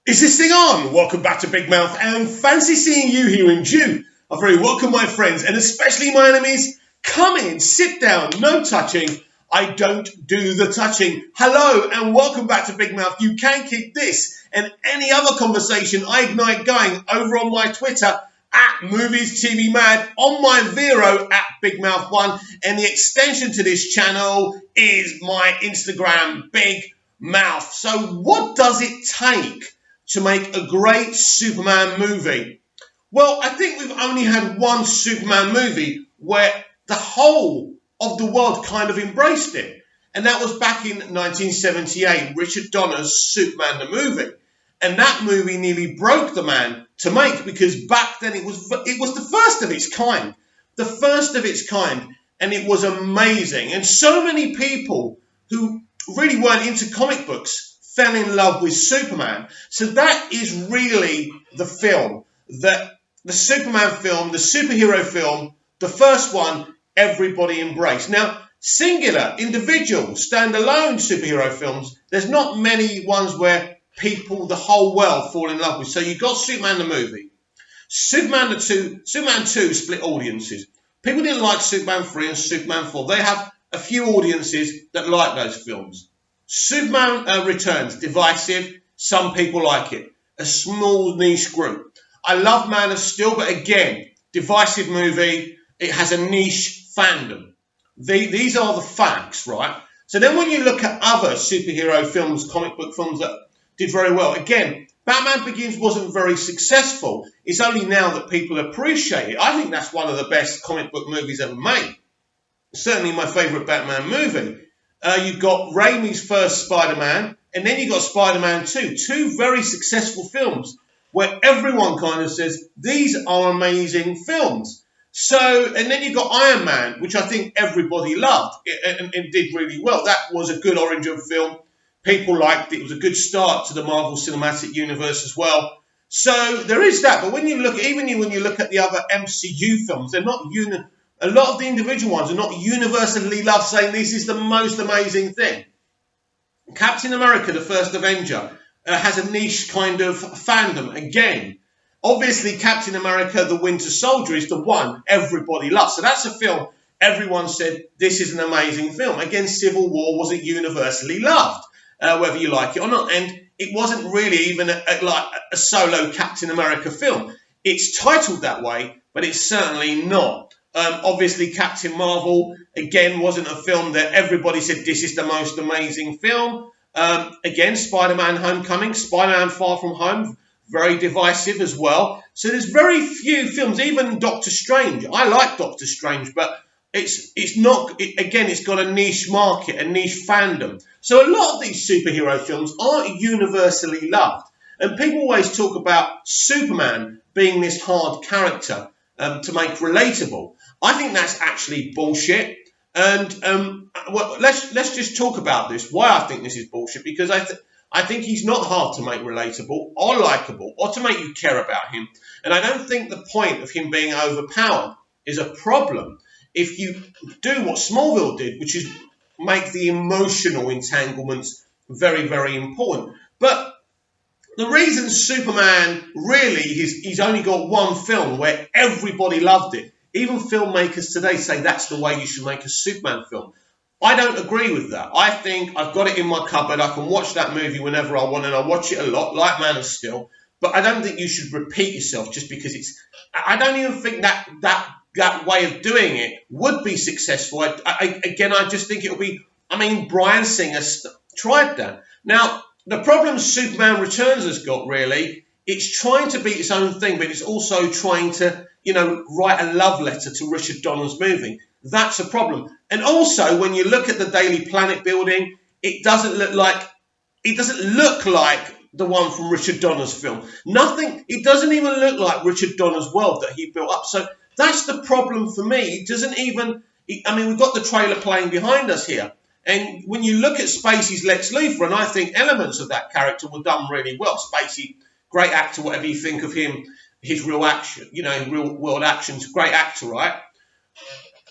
Is this thing on? Welcome back to Big Mouth, and fancy seeing you here in June. A very welcome, my friends, and especially my enemies. Come in, sit down, no touching. I don't do the touching. Hello, and welcome back to Big Mouth. You can keep this and any other conversation I ignite going over on my Twitter at Movies TV Mad, on my Vero at Big Mouth 1, and the extension to this channel is my Instagram, Big Mouth. So what does it take to make a great Superman movie? Well, I think we've only had one Superman movie where the whole of the world kind of embraced it. And that was back in 1978, Richard Donner's Superman the movie. And that movie nearly broke the man to make, because back then it was the first of its kind. The first of its kind. And it was amazing. And so many people who really weren't into comic books fell in love with Superman. So that is really the film, the Superman film, the superhero film, the first one everybody embraced. Now, singular, individual, standalone superhero films, there's not many ones where people, the whole world, fall in love with. So you've got Superman the movie. Superman 2 split audiences. People didn't like Superman 3 and Superman 4. They have a few audiences that like those films. Superman Returns, divisive. Some people like it. A small niche group. I love Man of Steel, but again, divisive movie. It has a niche fandom. These are the facts, right? So then when you look at other superhero films, comic book films that did very well, again, Batman Begins wasn't very successful. It's only now that people appreciate it. I think that's one of the best comic book movies ever made. Certainly my favourite Batman movie. You've got Raimi's first Spider-Man, and then you've got Spider-Man 2. Two very successful films where everyone kind of says, these are amazing films. So, and then you've got Iron Man, which I think everybody loved and did really well. That was a good origin film. People liked it. It was a good start to the Marvel Cinematic Universe as well. So there is that. But when you look, when you look at the other MCU films, they're not a lot of the individual ones are not universally loved, saying this is the most amazing thing. Captain America, the First Avenger, has a niche kind of fandom. Again, obviously Captain America, the Winter Soldier is the one everybody loves. So that's a film everyone said, this is an amazing film. Again, Civil War wasn't universally loved, whether you like it or not. And it wasn't really even like a solo Captain America film. It's titled that way, but it's certainly not. Obviously, Captain Marvel, again, wasn't a film that everybody said, this is the most amazing film. Again, Spider-Man Homecoming, Spider-Man Far From Home, very divisive as well. So there's very few films, even Doctor Strange. I like Doctor Strange, but it's not, again, it's got a niche market, a niche fandom. So a lot of these superhero films aren't universally loved. And people always talk about Superman being this hard character to make relatable. I think that's actually bullshit. And well, let's just talk about this. Why I think this is bullshit, because I think he's not hard to make relatable or likable or to make you care about him. And I don't think the point of him being overpowered is a problem if you do what Smallville did, which is make the emotional entanglements very, very important. But the reason Superman really, he's only got one film where everybody loved it. Even filmmakers today say that's the way you should make a Superman film. I don't agree with that. I think I've got it in my cupboard. I can watch that movie whenever I want, and I watch it a lot, like Man of Steel. But I don't think you should repeat yourself just because it's... I don't even think that way of doing it would be successful. I just think it'll be... I mean, Bryan Singer tried that. Now, the problem Superman Returns has got, really, it's trying to be its own thing, but it's also trying to, write a love letter to Richard Donner's movie. That's a problem. And also, when you look at the Daily Planet building, it doesn't look like the one from Richard Donner's film. It doesn't even look like Richard Donner's world that he built up. So that's the problem for me. It doesn't even... we've got the trailer playing behind us here. And when you look at Spacey's Lex Luthor, and I think elements of that character were done really well. Spacey, great actor, whatever you think of him, his real action, real world action's great actor, right?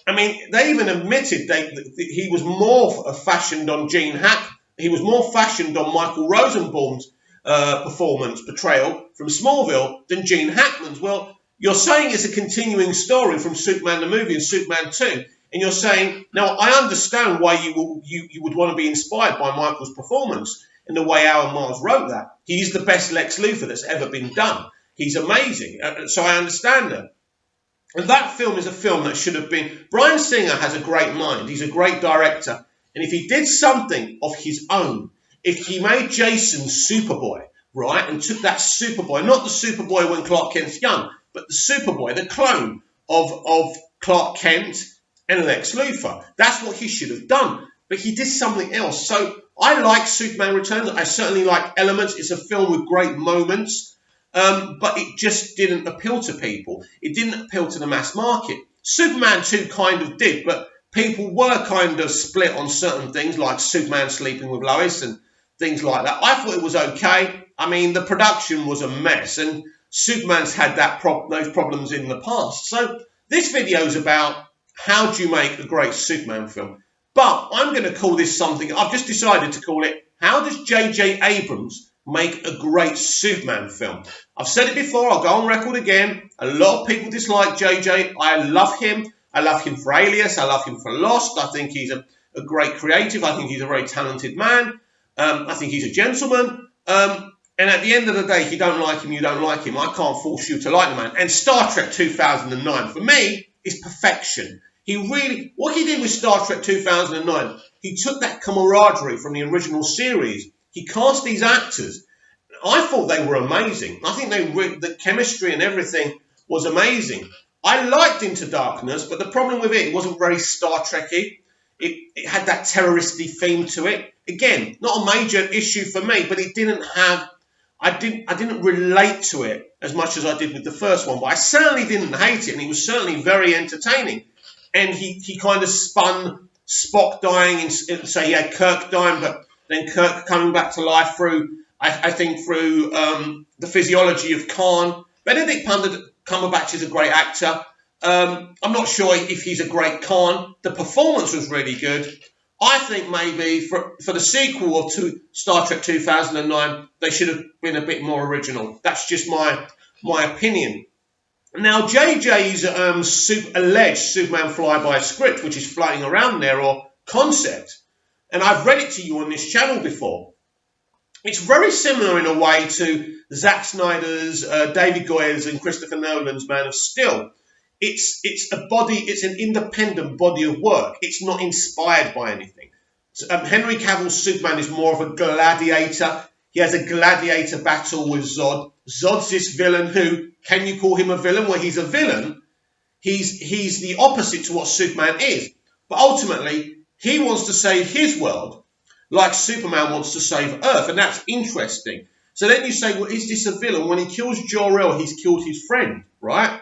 They even admitted he was more fashioned on Gene Hackman. He was more fashioned on Michael Rosenbaum's performance, portrayal from Smallville than Gene Hackman's. Well, you're saying it's a continuing story from Superman the movie and Superman 2, and you're saying, now I understand why you would want to be inspired by Michael's performance and the way Alan Miles wrote that. He's the best Lex Luthor that's ever been done. He's amazing. So I understand that. And that film is a film that should have been... Bryan Singer has a great mind. He's a great director. And if he did something of his own, if he made Jason Superboy, right, and took that Superboy, not the Superboy when Clark Kent's young, but the Superboy, the clone of Clark Kent and Lex Luthor. That's what he should have done. But he did something else. So I like Superman Returns. I certainly like elements. It's a film with great moments. But it just didn't appeal to people. It didn't appeal to the mass market. Superman 2 kind of did, but people were kind of split on certain things, like Superman sleeping with Lois and things like that. I thought it was okay. I mean, the production was a mess, and Superman's had those problems in the past. So this video is about how do you make a great Superman film. But I'm going to call this something, I've just decided to call it, how does J.J. Abrams make a great Superman film? I've said it before, I'll go on record again. A lot of people dislike JJ. I love him. I love him for Alias. I love him for Lost. I think he's a great creative. I think he's a very talented man. I think he's a gentleman. And at the end of the day, if you don't like him, you don't like him. I can't force you to like the man. And Star Trek 2009, for me, is perfection. What he did with Star Trek 2009, he took that camaraderie from the original series. He cast these actors. I thought they were amazing. I think the chemistry and everything was amazing. I liked Into Darkness, but the problem with it wasn't very Star Trek-y. It had that terroristy theme to it. Again, not a major issue for me, but it didn't have... I didn't relate to it as much as I did with the first one, but I certainly didn't hate it, and it was certainly very entertaining. And he kind of spun Spock dying, so he had Kirk dying, but then Kirk coming back to life through, I think, through the physiology of Khan. Benedict Cumberbatch is a great actor. I'm not sure if he's a great Khan. The performance was really good. I think maybe for the sequel to Star Trek 2009, they should have been a bit more original. That's just my opinion. Now, JJ's alleged Superman flyby script, which is floating around there, or concept, and I've read it to you on this channel before. It's very similar in a way to Zack Snyder's, David Goyer's, and Christopher Nolan's Man of Steel. It's an independent body of work. It's not inspired by anything. Henry Cavill's Superman is more of a gladiator. He has a gladiator battle with Zod. Zod's this villain who, can you call him a villain? Well, he's a villain. He's the opposite to what Superman is. But ultimately, he wants to save his world like Superman wants to save Earth. And that's interesting. So then you say, well, is this a villain? When he kills Jor-El, he's killed his friend, right?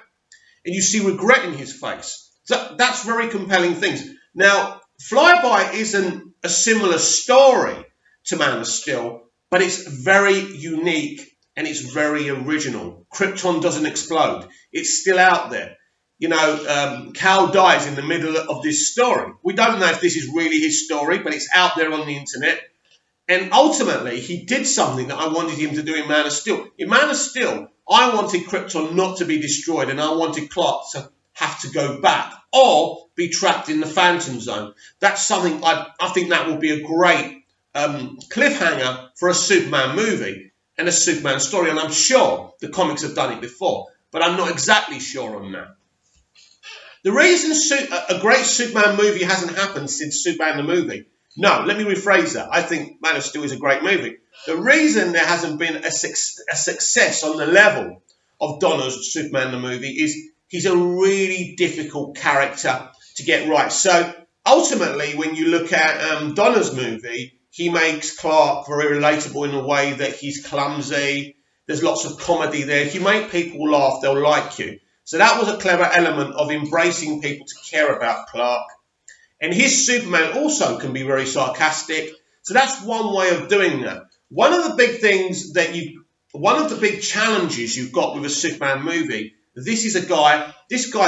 And you see regret in his face. So that's very compelling things. Now, Flyby isn't a similar story to Man of Steel, but it's very unique and it's very original. Krypton doesn't explode. It's still out there. You know, Kal dies in the middle of this story. We don't know if this is really his story, but it's out there on the internet. And ultimately, he did something that I wanted him to do in Man of Steel. In Man of Steel, I wanted Krypton not to be destroyed, and I wanted Clark to have to go back or be trapped in the Phantom Zone. That's something I think that will be a great cliffhanger for a Superman movie and a Superman story. And I'm sure the comics have done it before, but I'm not exactly sure on that. The reason a great Superman movie hasn't happened since Superman the movie. No, let me rephrase that. I think Man of Steel is a great movie. The reason there hasn't been a success on the level of Donner's Superman the movie is he's a really difficult character to get right. So ultimately, when you look at Donner's movie, he makes Clark very relatable in a way that he's clumsy. There's lots of comedy there. If you make people laugh, they'll like you. So that was a clever element of embracing people to care about Clark. And his Superman also can be very sarcastic. So that's one way of doing that. One of the big challenges you've got with a Superman movie, this guy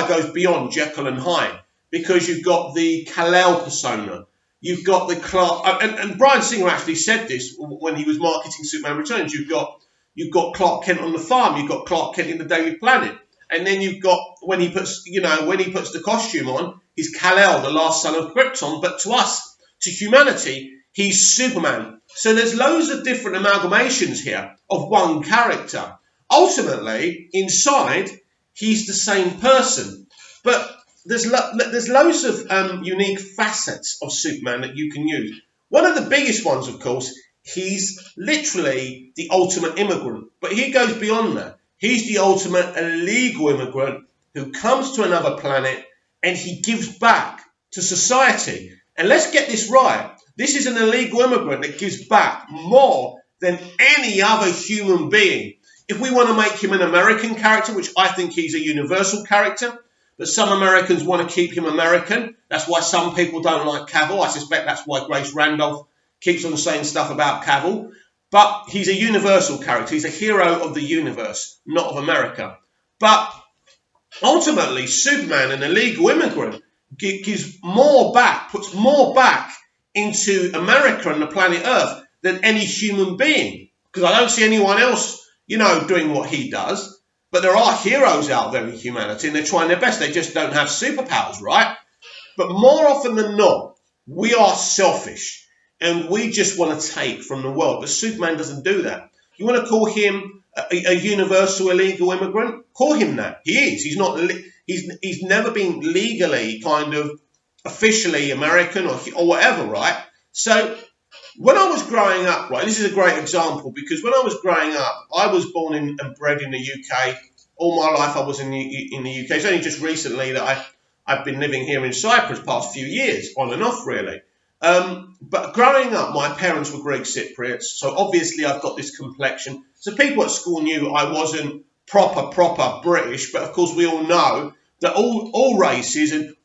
goes beyond Jekyll and Hyde, because you've got the Kal-El persona. You've got the Clark, and Bryan Singer actually said this when he was marketing Superman Returns. You've got Clark Kent on the farm. You've got Clark Kent in the Daily Planet, and then you've got when he puts the costume on, he's Kal-El, the last son of Krypton. But to us, to humanity, he's Superman. So there's loads of different amalgamations here of one character. Ultimately, inside, he's the same person. But there's loads of unique facets of Superman that you can use. One of the biggest ones, of course, he's literally the ultimate immigrant. But he goes beyond that. He's the ultimate illegal immigrant who comes to another planet and he gives back to society. And let's get this right. This is an illegal immigrant that gives back more than any other human being. If we want to make him an American character, which I think he's a universal character, but some Americans want to keep him American. That's why some people don't like Cavill. I suspect that's why Grace Randolph keeps on saying stuff about Cavill. But he's a universal character. He's a hero of the universe, not of America. But ultimately, Superman, an illegal immigrant, gives more back, puts more back into America and the planet Earth than any human being. Because I don't see anyone else, doing what he does. But there are heroes out there in humanity and they're trying their best. They just don't have superpowers, right? But more often than not, we are selfish and we just want to take from the world. But Superman doesn't do that. You want to call him a universal illegal immigrant? Call him that. He is. He's not. He's never been legally kind of officially American or whatever, right? So when I was growing up, right, this is a great example because when I was growing up, I was born and bred in the UK. All my life I was in the UK. It's only just recently that I've been living here in Cyprus past few years, on and off really. But growing up, my parents were Greek Cypriots, so obviously I've got this complexion. So people at school knew I wasn't proper British, but of course we all know that all races and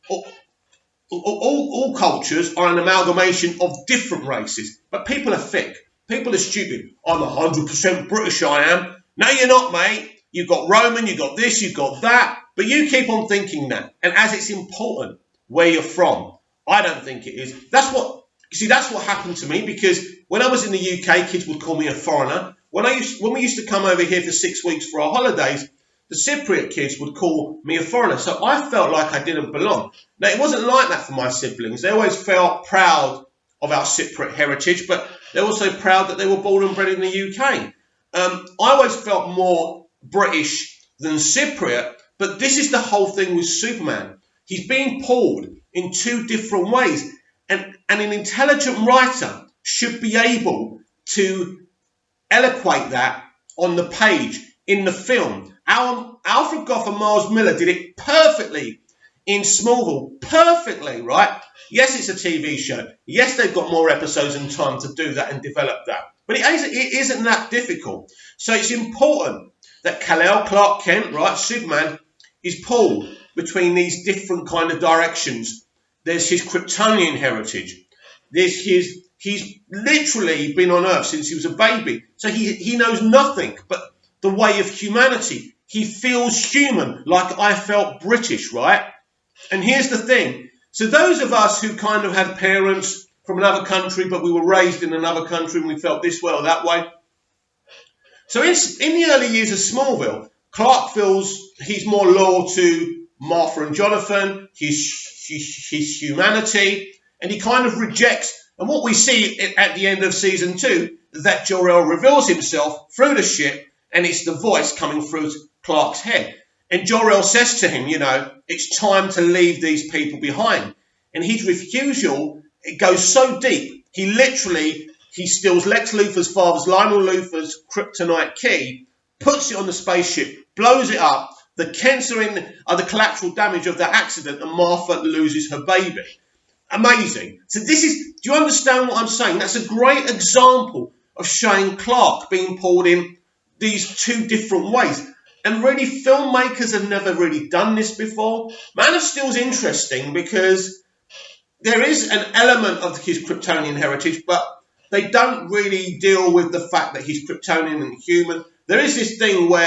all cultures are an amalgamation of different races. But people are thick. People are stupid. I'm 100% British, I am. No, you're not, mate. You've got Roman, you've got this, you've got that. But you keep on thinking that. And as it's important where you're from, I don't think it is. That's what happened to me because when I was in the UK, kids would call me a foreigner. When we used to come over here for 6 weeks for our holidays, the Cypriot kids would call me a foreigner. So I felt like I didn't belong. Now, it wasn't like that for my siblings. They always felt proud of our Cypriot heritage, but they're also proud that they were born and bred in the UK. I always felt more British than Cypriot, but this is the whole thing with Superman. He's being pulled in two different ways. And an intelligent writer should be able to eloquate that on the page, in the film. Alfred Gough and Miles Miller did it perfectly in Smallville. Perfectly, right? Yes, it's a TV show. Yes, they've got more episodes and time to do that and develop that. But it isn't that difficult. So it's important that Kal-El, Clark Kent, right, Superman, is pulled between these different kind of directions. There's his Kryptonian heritage. He's literally been on Earth since he was a baby. So he knows nothing but the way of humanity. He feels human, like I felt British, right? And here's the thing. So those of us who kind of had parents from another country, but we were raised in another country and we felt this way or that way. So in the early years of Smallville, Clark feels he's more loyal to Martha and Jonathan, his humanity, and he kind of rejects. And what we see at the end of season 2, that Jor-El reveals himself through the ship, and it's the voice coming through Clark's head. And Jor-El says to him, it's time to leave these people behind. And his refusal, it goes so deep. He steals Lex Luthor's father's, Lionel Luthor's kryptonite key, puts it on the spaceship, blows it up. The Kents are the collateral damage of that accident, and Martha loses her baby. Amazing. So do you understand what I'm saying? That's a great example of showing Clark being pulled in these two different ways. And really, filmmakers have never really done this before. Man of Steel's interesting because there is an element of his Kryptonian heritage, but they don't really deal with the fact that he's Kryptonian and human. There is this thing where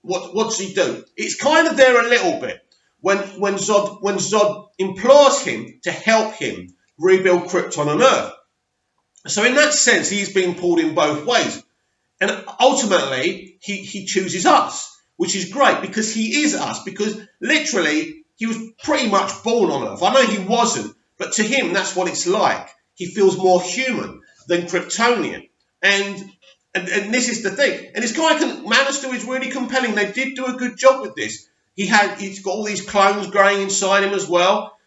what's he do? It's kind of there a little bit when Zod implores him to help him rebuild Krypton on Earth. So in that sense, he's been pulled in both ways. And ultimately, he chooses us, which is great because he is us, because literally he was pretty much born on Earth. I know he wasn't, but to him, that's what it's like. He feels more human than Kryptonian. And this is the thing. And this guy, Man of Steel, is really compelling. They did do a good job with this. He's got all these clones growing inside him as well,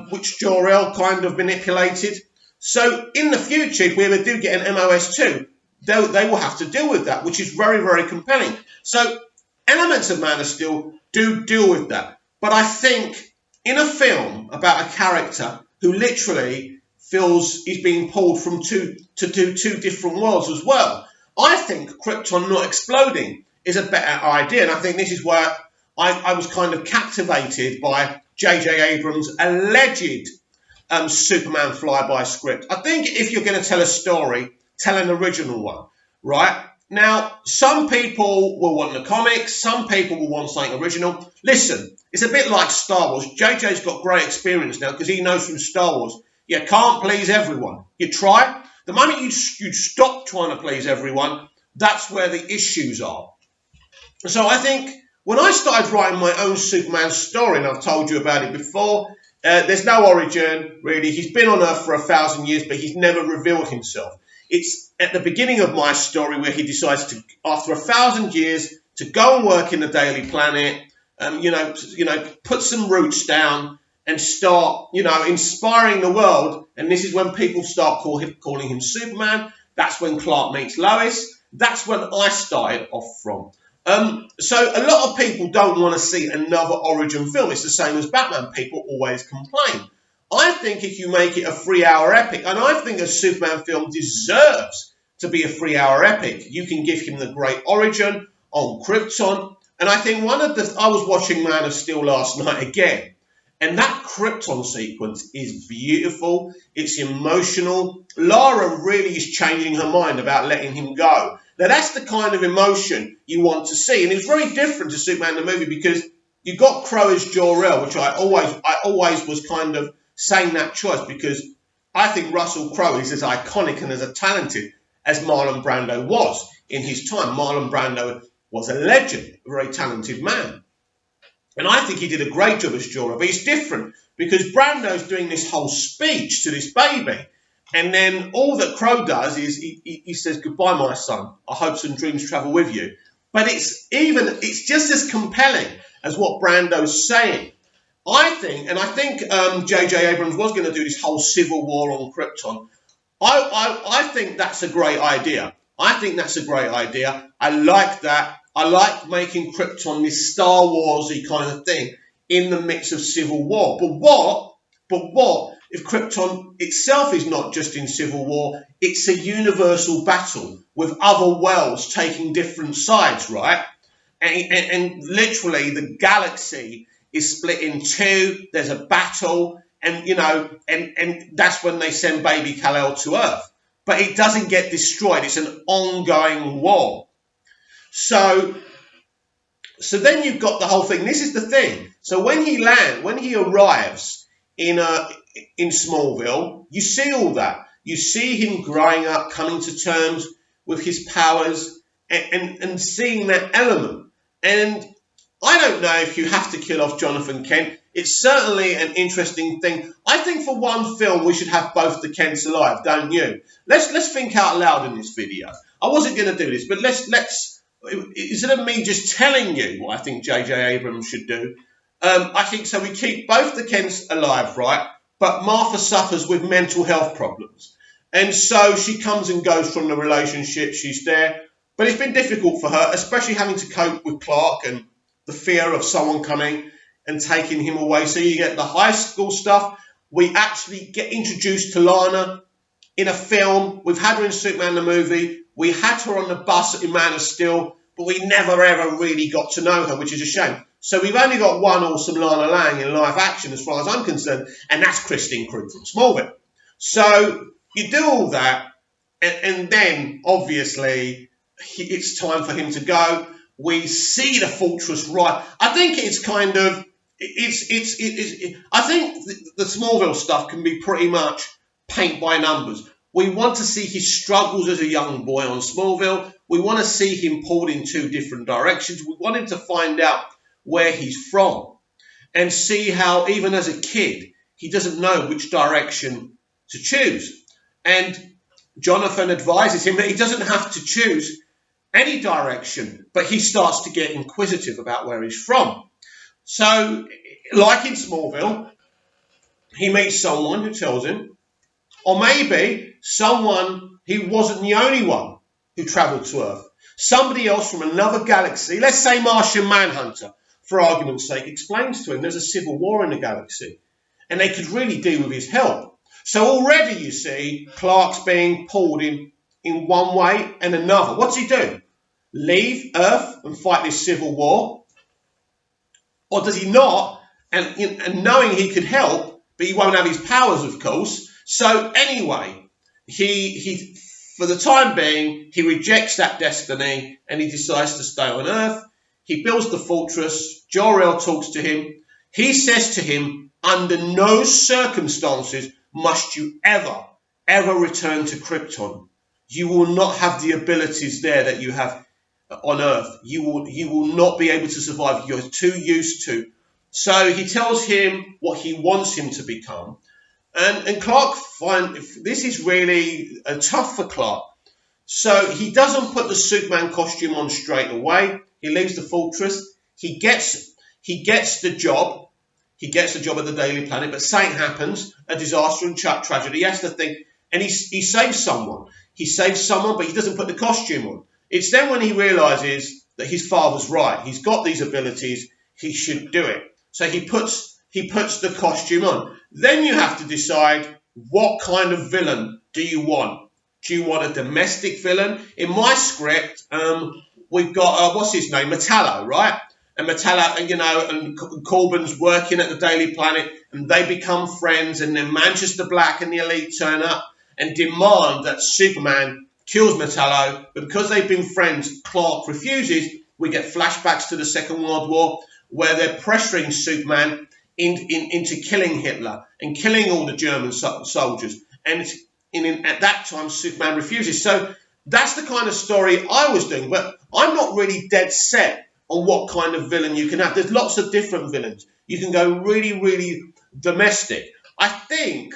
which Jor-El kind of manipulated. So in the future, if we ever do get an MOS2, they will have to deal with that, which is very, very compelling. So elements of Man of Steel do deal with that. But I think in a film about a character who literally feels he's being pulled from two different worlds as well, I think Krypton not exploding is a better idea. And I think this is where I was kind of captivated by J.J. Abrams' alleged Superman flyby script. I think if you're going to tell a story, tell an original one, right? Now, some people will want the comics, some people will want something original. Listen, it's a bit like Star Wars. JJ's got great experience now because he knows from Star Wars, you can't please everyone. You try. The moment you stop trying to please everyone, that's where the issues are. So I think when I started writing my own Superman story, and I've told you about it before, there's no origin, really. He's been on Earth for 1,000 years, but he's never revealed himself. It's at the beginning of my story where he decides to, after 1,000 years, to go and work in the Daily Planet, put some roots down and start, inspiring the world. And this is when people start calling him Superman. That's when Clark meets Lois. That's when I started off from. So a lot of people don't want to see another origin film. It's the same as Batman. People always complain. I think if you make it a 3-hour epic, and I think a Superman film deserves to be a 3-hour epic, you can give him the great origin on Krypton. And I think I was watching Man of Steel last night again, and that Krypton sequence is beautiful. It's emotional. Lara really is changing her mind about letting him go. Now, that's the kind of emotion you want to see. And it's very different to Superman the movie because you got Crow as Jor-El, which I always was kind of saying that choice because I think Russell Crowe is as iconic and as talented as Marlon Brando was in his time. Marlon Brando was a legend, a very talented man. And I think he did a great job as Jor-El. But it's different because Brando's doing this whole speech to this baby. And then all that Crow does is he says, "Goodbye, my son. Our hopes and dreams travel with you." But it's just as compelling as what Brando's saying. I think J.J. Abrams was going to do this whole civil war on Krypton. I think that's a great idea. I like that. I like making Krypton this Star Wars-y kind of thing in the mix of civil war. But what if Krypton itself is not just in civil war? It's a universal battle with other worlds taking different sides, right? And literally the galaxy is split in two. There's a battle, and that's when they send baby Kal-El to Earth. But it doesn't get destroyed. It's an ongoing war. So then you've got the whole thing. This is the thing. So when he arrives in Smallville, you see all that. You see him growing up, coming to terms with his powers, and seeing that element. And I don't know if you have to kill off Jonathan Kent. It's certainly an interesting thing. I think for one film we should have both the Kents alive, don't you? Let's think out loud in this video. I wasn't going to do this, but let's instead of me just telling you what I think J.J. Abrams should do, I think so we keep both the Kents alive, right? But Martha suffers with mental health problems. And so she comes and goes from the relationship. She's there. But it's been difficult for her, especially having to cope with Clark and the fear of someone coming and taking him away. So you get the high school stuff. We actually get introduced to Lana in a film. We've had her in Superman the movie. We had her on the bus in Man of Steel, but we never ever really got to know her, which is a shame. So we've only got one awesome Lana Lang in live action as far as I'm concerned, and that's Christine Krug from Smallville. So you do all that, and then obviously it's time for him to go. We see the fortress right. I think it's kind of I think the Smallville stuff can be pretty much paint by numbers. We want to see his struggles as a young boy on Smallville. We want to see him pulled in two different directions. We want him to find out where he's from and see how, even as a kid, he doesn't know which direction to choose. And Jonathan advises him that he doesn't have to choose any direction, but he starts to get inquisitive about where he's from. So, like in Smallville, he meets someone who tells him, or maybe someone, he wasn't the only one who travelled to Earth. Somebody else from another galaxy, let's say Martian Manhunter, for argument's sake, explains to him there's a civil war in the galaxy, and they could really do with his help. So already, you see, Clark's being pulled in one way and another. What's he do? Leave Earth and fight this civil war? Or does he not? And knowing he could help, but he won't have his powers, of course. So anyway, he for the time being, he rejects that destiny and he decides to stay on Earth. He builds the fortress. Jor-El talks to him. He says to him, under no circumstances must you ever return to Krypton. You will not have the abilities there that you have on Earth. You will not be able to survive. You're too used to. So he tells him what he wants him to become. And Clark finds this is really tough for Clark. So he doesn't put the Superman costume on straight away. He leaves the fortress. He gets the job. He gets the job at the Daily Planet, but something happens, a disaster and tragedy. He has to think, and he saves someone. He saves someone, but he doesn't put the costume on. It's then when he realizes that his father's right. He's got these abilities. He should do it. So he puts the costume on. Then you have to decide, what kind of villain do you want? Do you want a domestic villain? In my script, we've got, what's his name? Metallo, right? And Metallo, and Corbin's working at the Daily Planet, and they become friends, and then Manchester Black and the Elite turn up and demand that Superman kills Metallo, but because they've been friends, Clark refuses. We get flashbacks to the Second World War, where they're pressuring Superman into killing Hitler and killing all the German soldiers. And at that time, Superman refuses. So that's the kind of story I was doing. But I'm not really dead set on what kind of villain you can have. There's lots of different villains. You can go really, really domestic. I think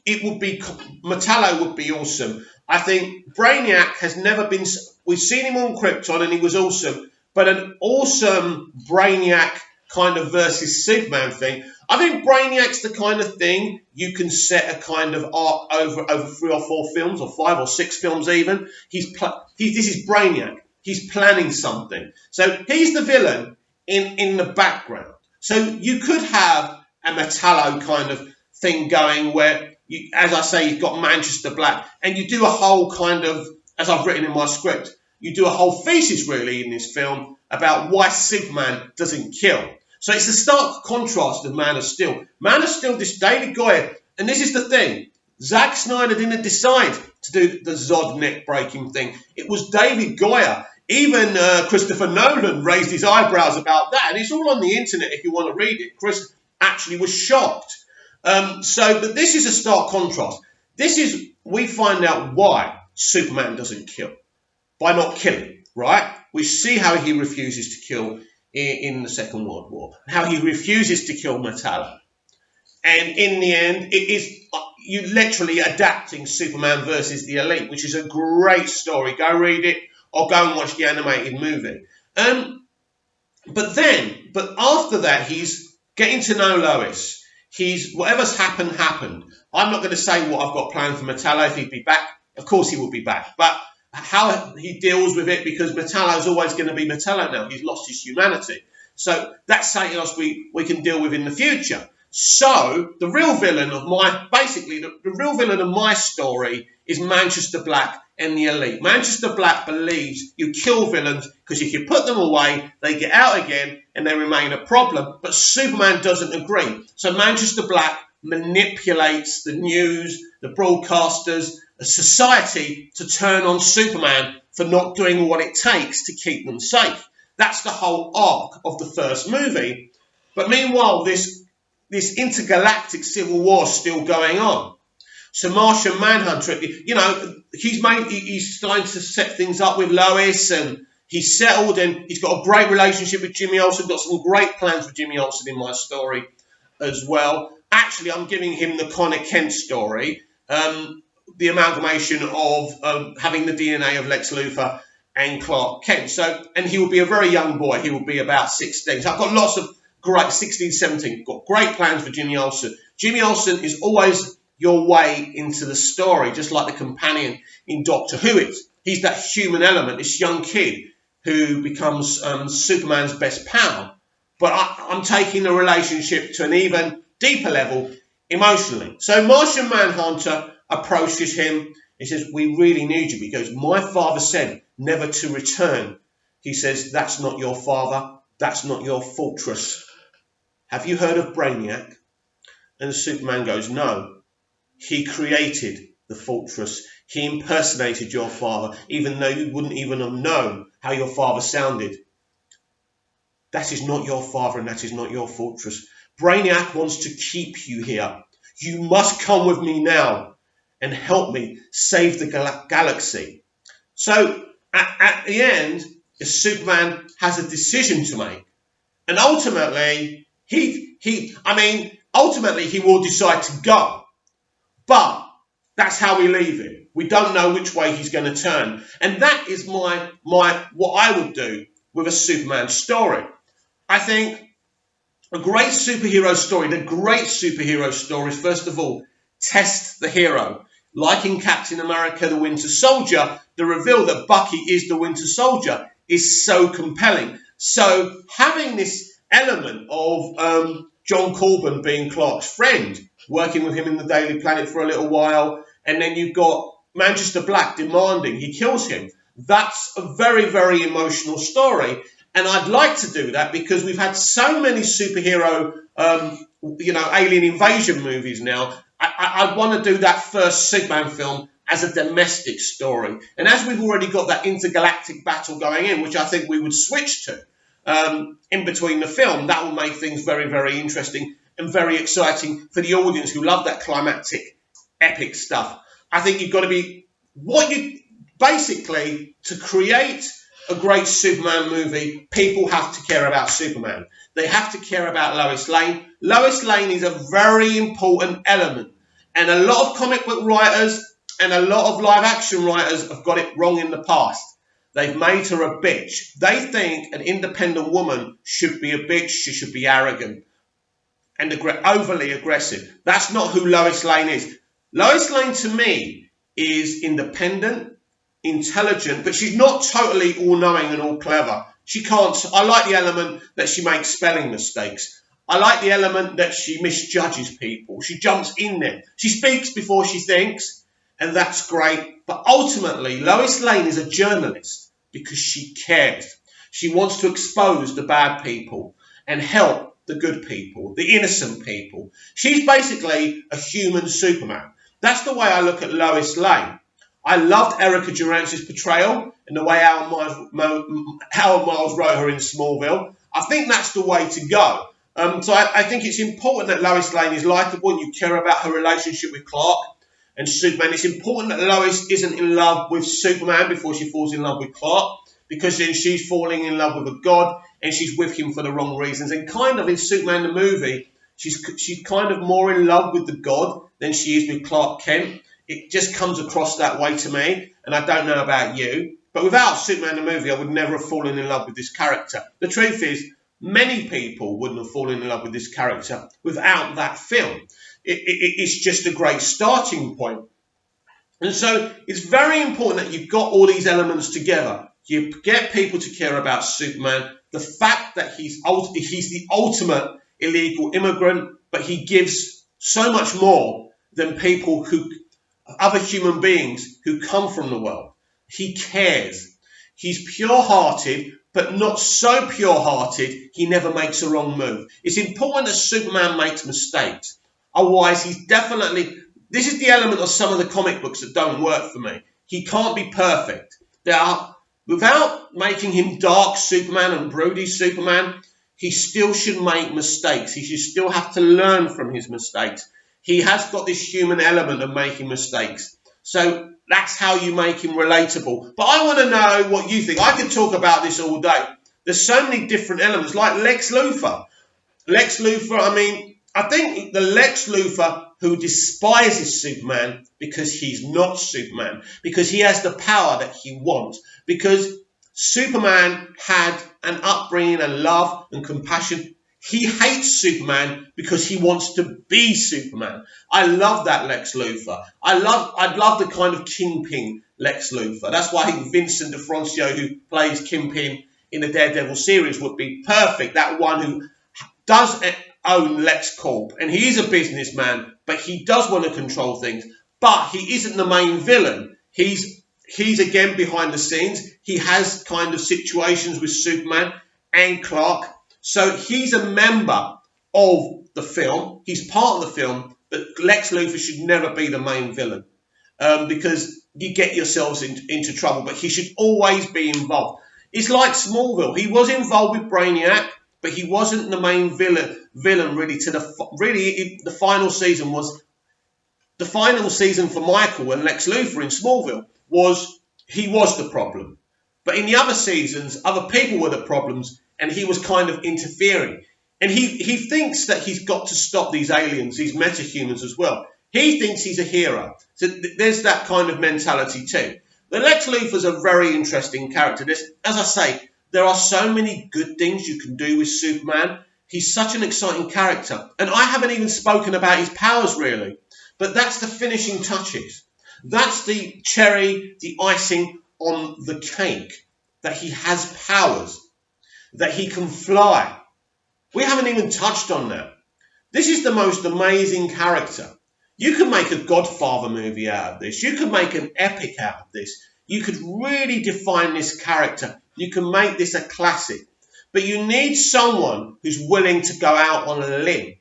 it would be, Metallo would be awesome. I think Brainiac has never been, we've seen him on Krypton and he was awesome, but an awesome Brainiac kind of versus Superman thing. I think Brainiac's the kind of thing you can set a kind of arc over 3 or 4 films, or 5 or 6 films even. This is Brainiac. He's planning something. So he's the villain in the background. So you could have a Metallo kind of thing going where, as I say, you've got Manchester Black, and you do a whole kind of, as I've written in my script, you do a whole thesis really in this film about why Superman doesn't kill. So it's a stark contrast of Man of Steel. Man of Steel, this David Goyer, and this is the thing, Zack Snyder didn't decide to do the Zod neck-breaking thing. It was David Goyer. Even Christopher Nolan raised his eyebrows about that, and it's all on the internet if you want to read it. Chris actually was shocked. But this is a stark contrast. We find out why Superman doesn't kill. By not killing, right? We see how he refuses to kill in the Second World War, how he refuses to kill Metallo. And in the end, it is you literally adapting Superman versus the Elite, which is a great story. Go read it or go and watch the animated movie. But after that, he's getting to know Lois. Whatever's happened. I'm not going to say what I've got planned for Metallo if he'd be back. Of course he will be back. But how he deals with it, because Metallo's always going to be Metallo now. He's lost his humanity. So that's something else we can deal with in the future. So the real villain of my story is Manchester Black and the Elite. Manchester Black believes you kill villains because if you put them away, they get out again and they remain a problem. But Superman doesn't agree. So Manchester Black manipulates the news, the broadcasters, the society to turn on Superman for not doing what it takes to keep them safe. That's the whole arc of the first movie. But meanwhile, this this intergalactic civil war still going on. So Martian Manhunter, he's starting to set things up with Lois, and he's settled, and he's got a great relationship with Jimmy Olsen. Got some great plans for Jimmy Olsen in my story as well. Actually, I'm giving him the Connor Kent story, the amalgamation of having the DNA of Lex Luthor and Clark Kent. So, and he will be a very young boy. He will be about 16. So I've got lots of great 16, 17. Got great plans for Jimmy Olsen. Jimmy Olsen is always your way into the story, just like the companion in Doctor Who is. He's that human element, this young kid who becomes Superman's best pal. But I'm taking the relationship to an even deeper level emotionally. So Martian Manhunter approaches him. He says, we really need you. He goes, my father said never to return. He says, that's not your father. That's not your fortress. Have you heard of Brainiac? And Superman goes, no. He created the fortress. He impersonated your father, even though you wouldn't even have known how your father sounded. That is not your father, and that is not your fortress. Brainiac wants to keep you here. You must come with me now and help me save the galaxy. So at the end, Superman has a decision to make. And ultimately, ultimately he will decide to go. But that's how we leave it. We don't know which way he's going to turn. And that is what I would do with a Superman story. I think a great superhero story, the great superhero stories, first of all, test the hero. Like in Captain America, the Winter Soldier, the reveal that Bucky is the Winter Soldier is so compelling. So having this element of John Corbin being Clark's friend, working with him in the Daily Planet for a little while, and then you've got Manchester Black demanding he kills him. That's a very, very emotional story. And I'd like to do that because we've had so many superhero, alien invasion movies now. I want to do that first Superman film as a domestic story. And as we've already got that intergalactic battle going in, which I think we would switch to in between the film, that will make things very, very interesting and very exciting for the audience who love that climactic, epic stuff. I think you've got to be to create a great Superman movie, people have to care about Superman. They have to care about Lois Lane. Lois Lane is a very important element. And a lot of comic book writers and a lot of live action writers have got it wrong in the past. They've made her a bitch. They think an independent woman should be a bitch. She should be arrogant and overly aggressive. That's not who Lois Lane is. Lois Lane, to me, is independent, intelligent, but she's not totally all-knowing and all clever. I like the element that she makes spelling mistakes. I like the element that she misjudges people. She jumps in there. She speaks before she thinks, and that's great. But ultimately, Lois Lane is a journalist because she cares. She wants to expose the bad people and help the good people, the innocent people. She's basically a human Superman. That's the way I look at Lois Lane. I loved Erica Durance's portrayal and the way Alan Miles wrote her in Smallville. I think that's the way to go. So I think it's important that Lois Lane is likeable and you care about her relationship with Clark and Superman. It's important that Lois isn't in love with Superman before she falls in love with Clark, because then she's falling in love with a god and she's with him for the wrong reasons. And kind of in Superman the movie, she's kind of more in love with the god than she is with Clark Kent. It just comes across that way to me, and I don't know about you. But without Superman the movie, I would never have fallen in love with this character. The truth is, many people wouldn't have fallen in love with this character without that film. It's just a great starting point. And so it's very important that you've got all these elements together. You get people to care about Superman, the fact that he's the ultimate illegal immigrant, but he gives so much more than other human beings who come from the world. He cares. He's pure-hearted, but not so pure-hearted he never makes a wrong move. It's important that Superman makes mistakes. Otherwise, this is the element of some of the comic books that don't work for me. He can't be perfect. Without making him dark Superman and broody Superman, he still should make mistakes. He should still have to learn from his mistakes. He has got this human element of making mistakes. So that's how you make him relatable. But I want to know what you think. I could talk about this all day. There's so many different elements, like Lex Luthor. Lex Luthor, I think the Lex Luthor who despises Superman because he's not Superman, because he has the power that he wants, because Superman had an upbringing and love and compassion. He hates Superman because he wants to be Superman. I love that Lex Luthor. I'd love the kind of Kingpin Lex Luthor. That's why I think Vincent D'Onofrio, who plays Kingpin in the Daredevil series, would be perfect. That one who does own Lex Corp, and he is a businessman, but he does want to control things. But he isn't the main villain. He's again behind the scenes. He has kind of situations with Superman and Clark. So he's a member of the film. He's part of the film, but Lex Luthor should never be the main villain because you get yourselves into trouble. But he should always be involved. It's like Smallville. He was involved with Brainiac, but he wasn't the main villain really. The final season was the final season for Michael and Lex Luthor in Smallville. He was the problem. But in the other seasons, other people were the problems, and he was kind of interfering. And he thinks that he's got to stop these aliens, these metahumans as well. He thinks he's a hero. So there's that kind of mentality too. The Lex Luthor's a very interesting character. As I say, there are so many good things you can do with Superman. He's such an exciting character. And I haven't even spoken about his powers, really. But that's the finishing touches. That's the cherry, the icing on the cake, that he has powers, that he can fly. We haven't even touched on that. This is the most amazing character. You could make a Godfather movie out of this. You could make an epic out of this. You could really define this character. You can make this a classic. But you need someone who's willing to go out on a limb,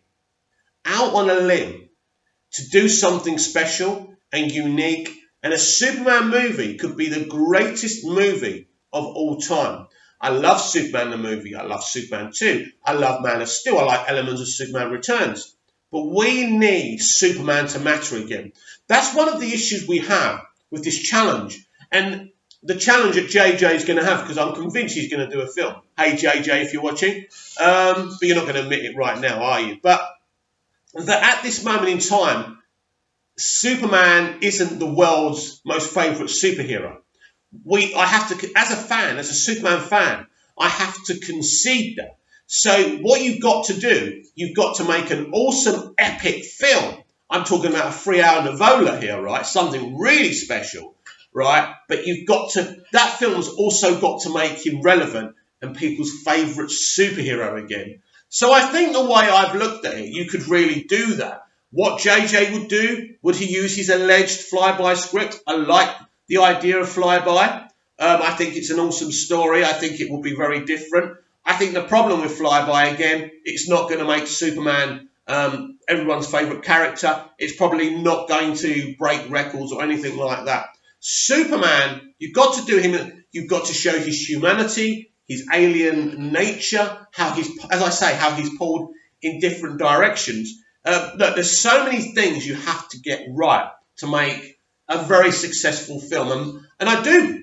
to do something special and unique. And a Superman movie could be the greatest movie of all time. I love Superman the movie. I love Superman 2. I love Man of Steel. I like elements of Superman Returns. But we need Superman to matter again. That's one of the issues we have with this challenge. And the challenge that JJ is going to have, because I'm convinced he's going to do a film. Hey, JJ, if you're watching. But you're not going to admit it right now, are you? But that at this moment in time, Superman isn't the world's most favourite superhero. I have to, as a fan, as a Superman fan, I have to concede that. So what you've got to do, you've got to make an awesome, epic film. I'm talking about a 3-hour novella here, right? Something really special, right? But that film's also got to make him relevant and people's favourite superhero again. So I think the way I've looked at it, you could really do that. What JJ would do, would he use his alleged flyby script? I like the idea of flyby. I think it's an awesome story. I think it will be very different. I think the problem with flyby, again, it's not going to make Superman everyone's favourite character. It's probably not going to break records or anything like that. Superman, you've got to do him. You've got to show his humanity, his alien nature, how he's pulled in different directions. Look, there's so many things you have to get right to make a very successful film, and I do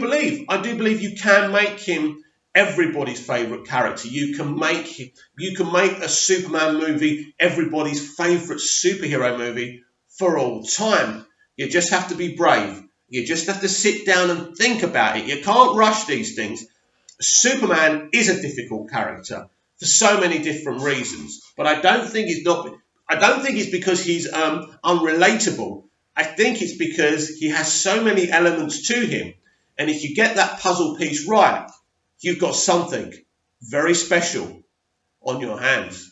believe you can make him everybody's favourite character. You can make a Superman movie everybody's favourite superhero movie for all time. You just have to be brave. You just have to sit down and think about it. You can't rush these things. Superman is a difficult character for so many different reasons, but I don't think it's because he's unrelatable. I think it's because he has so many elements to him, and if you get that puzzle piece right, you've got something very special on your hands.